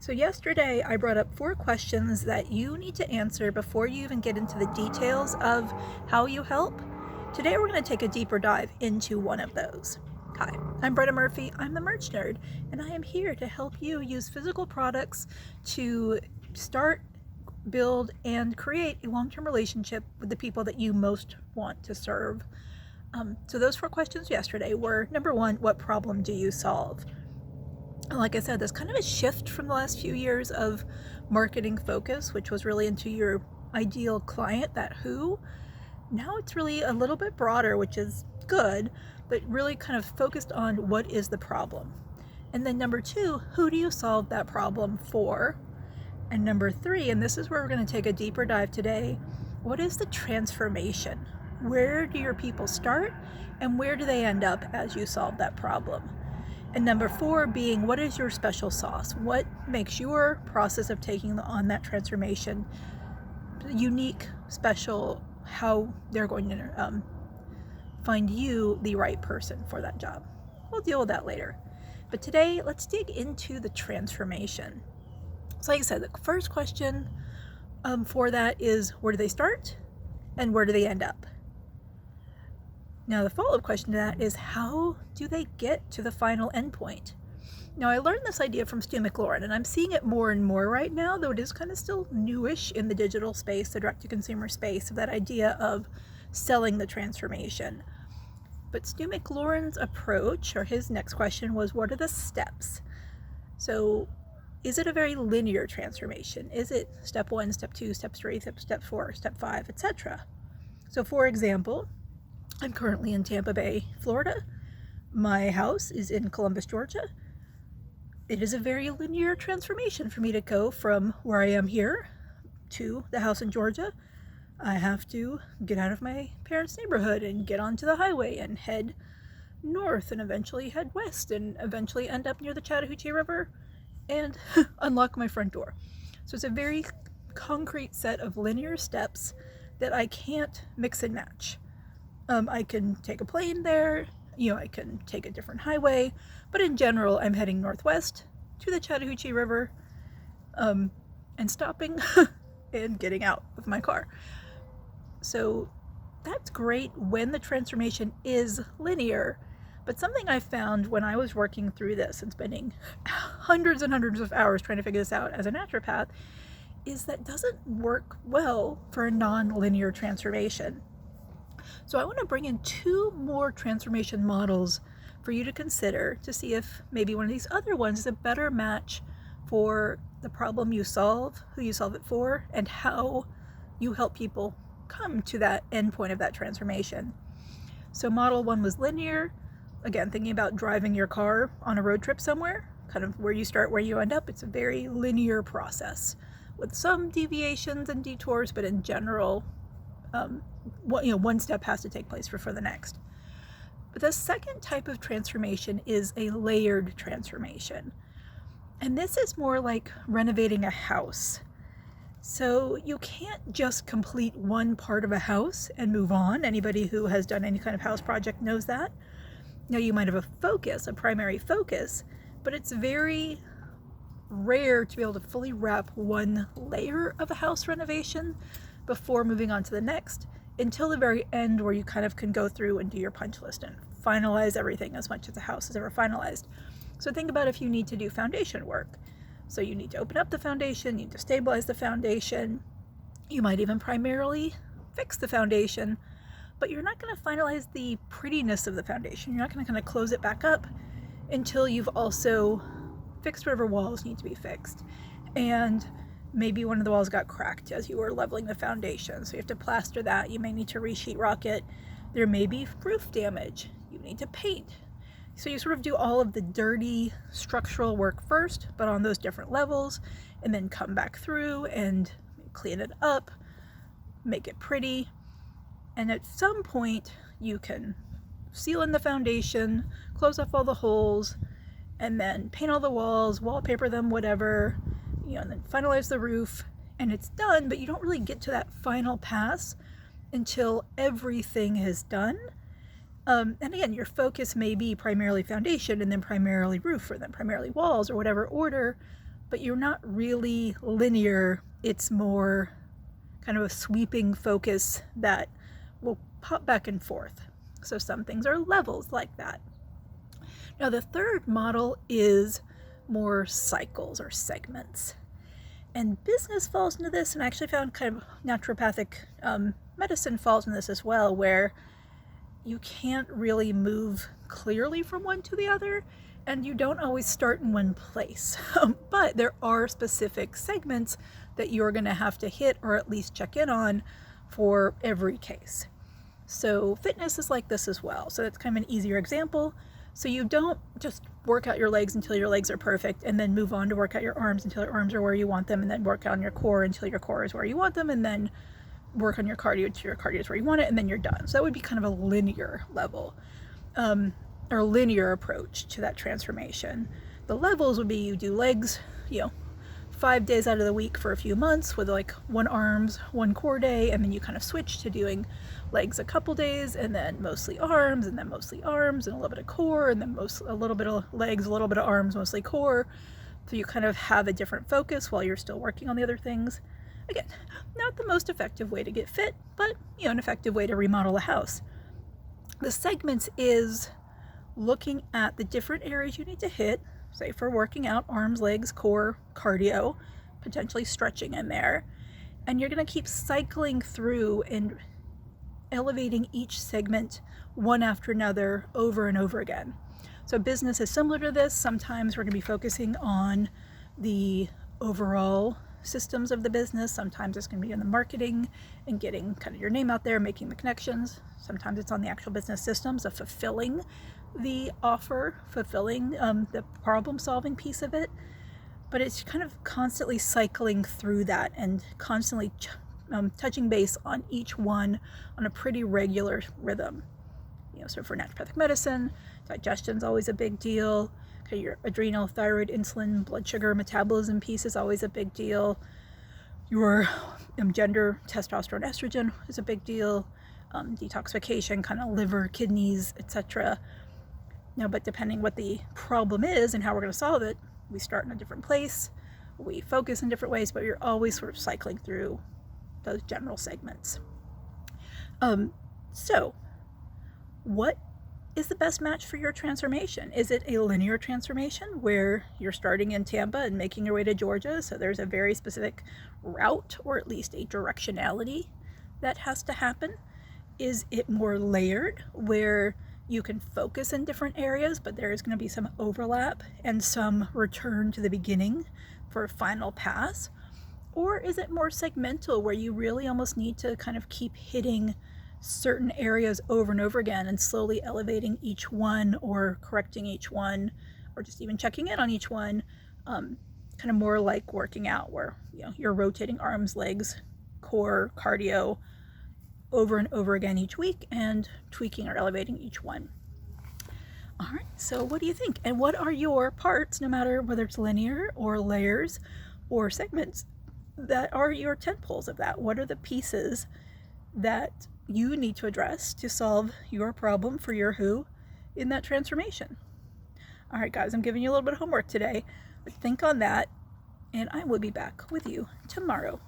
So yesterday I brought up 4 questions that you need to answer before you even get into the details of how you help. Today we're going to take a deeper dive into one of those. Hi, I'm Bretta Murphy, I'm the Merch Nerd, and I am here to help you use physical products to start, build, and create a long-term relationship with the people that you most want to serve. So those 4 questions yesterday were, number 1, what problem do you solve? Like I said, there's kind of a shift from the last few years of marketing focus, which was really into your ideal client, that who. Now it's really a little bit broader, which is good, but really kind of focused on what is the problem. And then number 2, who do you solve that problem for? And number 3, and this is where we're going to take a deeper dive today, what is the transformation? Where do your people start and where do they end up as you solve that problem? And number 4 being, what is your special sauce? What makes your process of taking on that transformation unique, special, how they're going to find you the right person for that job? We'll deal with that later. But today, let's dig into the transformation. So like I said, the first question for that is, where do they start and where do they end up? Now, the follow-up question to that is, how do they get to the final endpoint? Now, I learned this idea from Stu McLaurin, and I'm seeing it more and more right now, though it is kind of still newish in the digital space, the direct-to-consumer space, of that idea of selling the transformation. But Stu McLaurin's approach, or his next question, was, what are the steps? So, is it a very linear transformation? Is it step 1, step 2, step 3, step 4, step 5, etc.? So, for example, I'm currently in Tampa Bay, Florida. My house is in Columbus, Georgia. It is a very linear transformation for me to go from where I am here to the house in Georgia. I have to get out of my parents' neighborhood and get onto the highway and head north and eventually head west and eventually end up near the Chattahoochee River and unlock my front door. So it's a very concrete set of linear steps that I can't mix and match. I can take a plane there, I can take a different highway, but in general, I'm heading northwest to the Chattahoochee River, and stopping and getting out of my car. So that's great when the transformation is linear, but something I found when I was working through this and spending hundreds and hundreds of hours trying to figure this out as a naturopath is that doesn't work well for a non-linear transformation. So I want to bring in 2 more transformation models for you to consider to see if maybe one of these other ones is a better match for the problem you solve, who you solve it for, and how you help people come to that end point of that transformation. So model 1 was linear. Again, thinking about driving your car on a road trip somewhere, kind of where you start, where you end up. It's a very linear process with some deviations and detours, but in general, one step has to take place for the next. But the second type of transformation is a layered transformation. And this is more like renovating a house. So you can't just complete one part of a house and move on. Anybody who has done any kind of house project knows that. Now, you might have a primary focus, but it's very rare to be able to fully wrap one layer of a house renovation before moving on to the next, until the very end, where you kind of can go through and do your punch list and finalize everything as much as the house is ever finalized. So think about if you need to do foundation work. So you need to open up the foundation, you need to stabilize the foundation. You might even primarily fix the foundation, but you're not going to finalize the prettiness of the foundation. You're not going to kind of close it back up until you've also fixed whatever walls need to be fixed. And maybe one of the walls got cracked as you were leveling the foundation, so you have to plaster that. You may need to re-sheetrock it. There may be roof damage. You need to paint. So you sort of do all of the dirty structural work first, but on those different levels, and then come back through and clean it up, make it pretty. And at some point, you can seal in the foundation, close off all the holes, and then paint all the walls, wallpaper them, whatever, and then finalize the roof, and it's done, but you don't really get to that final pass until everything is done. And again, your focus may be primarily foundation, and then primarily roof, or then primarily walls, or whatever order, but you're not really linear. It's more kind of a sweeping focus that will pop back and forth. So some things are levels like that. Now the third model is more cycles or segments. And business falls into this, and I actually found kind of naturopathic medicine falls in this as well, where you can't really move clearly from one to the other, and you don't always start in one place. But there are specific segments that you're going to have to hit or at least check in on for every case. So fitness is like this as well. So that's kind of an easier example. So you don't just work out your legs until your legs are perfect and then move on to work out your arms until your arms are where you want them, and then work on your core until your core is where you want them, and then work on your cardio until your cardio is where you want it, and then you're done. So that would be kind of a linear level or linear approach to that transformation. The levels would be you do legs, 5 days out of the week for a few months with like 1 arms, 1 core day, and then you kind of switch to doing legs a couple days, and then mostly arms, and then mostly arms, and a little bit of core, and then a little bit of legs, a little bit of arms, mostly core. So you kind of have a different focus while you're still working on the other things. Again, not the most effective way to get fit, but an effective way to remodel a house. The segments is looking at the different areas you need to hit, say for working out, arms, legs, core, cardio, potentially stretching in there. And you're going to keep cycling through and elevating each segment one after another over and over again. So business is similar to this. Sometimes we're going to be focusing on the overall systems of the business. Sometimes it's going to be in the marketing and getting kind of your name out there, making the connections. Sometimes it's on the actual business systems of fulfilling the offer, fulfilling the problem solving piece of it. But it's kind of constantly cycling through that and constantly touching base on each one on a pretty regular rhythm. So for naturopathic medicine, digestion's always a big deal. Okay, your adrenal, thyroid, insulin, blood sugar, metabolism piece is always a big deal. Your gender, testosterone, estrogen is a big deal. Detoxification, kind of liver, kidneys, etc. But depending what the problem is and how we're going to solve it, we start in a different place, we focus in different ways, but you're always sort of cycling through those general segments. So what is the best match for your transformation? Is it a linear transformation where you're starting in Tampa and making your way to Georgia, so there's a very specific route or at least a directionality that has to happen? Is it more layered where you can focus in different areas, but there is going to be some overlap and some return to the beginning for a final pass? Or is it more segmental where you really almost need to kind of keep hitting certain areas over and over again and slowly elevating each one or correcting each one or just even checking in on each one, kind of more like working out where you're rotating arms, legs, core, cardio over and over again each week and tweaking or elevating each one. All right, so what do you think? And what are your parts, no matter whether it's linear or layers or segments, that are your tentpoles of that? What are the pieces that you need to address to solve your problem for your who in that transformation? All right, guys, I'm giving you a little bit of homework today, but think on that, and I will be back with you tomorrow.